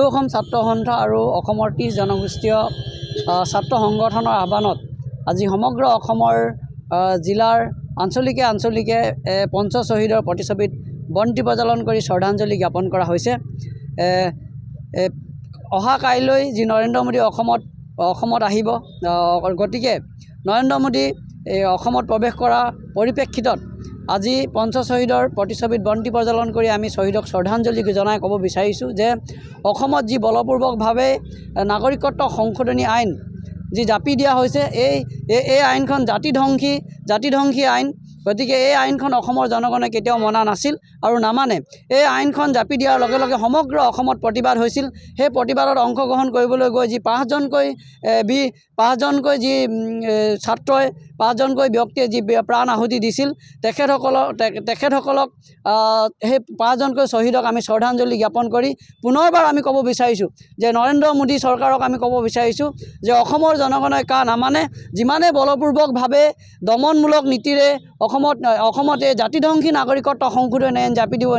অসম ছাত্ৰ সন্থা আৰু অসমৰ 30 জনগোষ্ঠীয় ছাত্ৰ সংগঠনৰ আহ্বানত আজি সমগ্ৰ অসমৰ জিলাৰ আঞ্চলিকে পঞ্চ শ্বহীদৰ প্ৰতিচ্ছবিত বন্তি প্ৰজ্বলন কৰি শ্ৰদ্ধাঞ্জলি জ্ঞাপন কৰা হৈছে। অহা কাইলৈ যি নৰেন্দ্ৰ মোদী অসমত আহিব, গতিকে নৰেন্দ্ৰ মোদী অসমত প্ৰৱেশ কৰা পৰিপ্ৰেক্ষিতত আজি পঞ্চ শ্বহীদৰ প্ৰতিচ্ছবিত বন্তি প্ৰজ্বলন কৰি আমি শ্বহীদক শ্ৰদ্ধাঞ্জলি জনাই ক'ব বিচাৰিছোঁ যে অসমত যি বলপূৰ্বকভাৱে নাগৰিকত্ব সংশোধনী আইন যি জাপি দিয়া হৈছে, এই আইনখন জাতিধ্বংসী আইন। গতিকে এই আইনখন অসমৰ জনগণে কেতিয়াও মনা নাছিল আৰু নামানে। এই আইনখন জাপি দিয়াৰ লগে লগে সমগ্ৰ অসমত প্ৰতিবাদ হৈছিল। সেই প্ৰতিবাদত অংশগ্ৰহণ কৰিবলৈ গৈ যি পাঁচজনকৈ যি ছাত্ৰই 5জনকৈ ব্যক্তিয়ে যি প্ৰাণ আহুতি দিছিল, তেখেতসকলক সেই 5জনকৈ শ্বহীদক আমি শ্ৰদ্ধাঞ্জলি জ্ঞাপন কৰি পুনৰবাৰ আমি ক'ব বিচাৰিছোঁ যে নৰেন্দ্ৰ মোদী চৰকাৰক আমি ক'ব বিচাৰিছোঁ যে অসমৰ জনগণে নামানে, যিমানে বলপূৰ্বকভাৱে দমনমূলক নীতিৰে অসমত এই জাতিধ্বংসী নাগৰিকত্ব সংশোধনী আইন জাপি দিব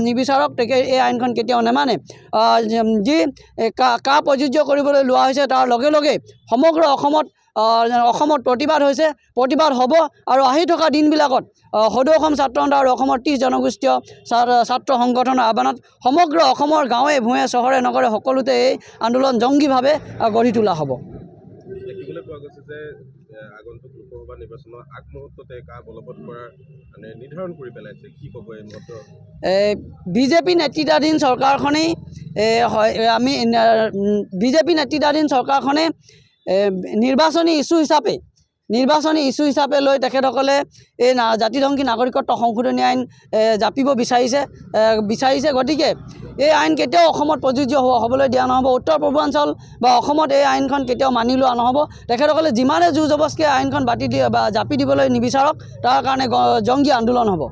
নিবিচাৰক এই আইনখন কেতিয়াও নেমানে। যি প্ৰযোজ্য কৰিবলৈ লোৱা হৈছে তাৰ লগে লগে সমগ্ৰ অসমত প্ৰতিবাদ হ'ব আৰু আহি থকা দিনবিলাকত সদৌ অসম ছাত্ৰ সন্থা আৰু অসমৰ 30 জনগোষ্ঠীয় ছাত্ৰ সংগঠনৰ আহ্বানত সমগ্ৰ অসমৰ গাঁৱে ভূঞে চহৰে নগৰে সকলোতে এই আন্দোলন জংগীভাৱে গঢ়ি তোলা হ'ব। দেখিবলৈ পোৱা গৈছে যে আগন্তুক লোকসভা নিৰ্বাচনৰ আগমুহূৰ্ততে বলবৎ কৰাৰ নিৰ্ধাৰণ কৰি পেলাইছে, কি ক'ব এই মুহূৰ্তত? বিজেপি নেতৃত্বাধীন চৰকাৰখনে নিৰ্বাচনী ইছ্যু হিচাপে লৈ তেখেতসকলে এই জাতিধ্বংসী নাগৰিকত্ব সংশোধনী আইন জাপিব বিচাৰিছে। গতিকে এই আইন কেতিয়াও অসমত প্ৰযোজ্য হ'বলৈ দিয়া নহ'ব। উত্তৰ পূৰ্বাঞ্চল বা অসমত এই আইনখন কেতিয়াও মানি লোৱা নহ'ব। তেখেতসকলে যিমানে জোৰ জবৰদস্তিৰে আইনখন জাপি দিবলৈ নিবিচাৰক, তাৰ কাৰণে জংগী আন্দোলন হ'ব।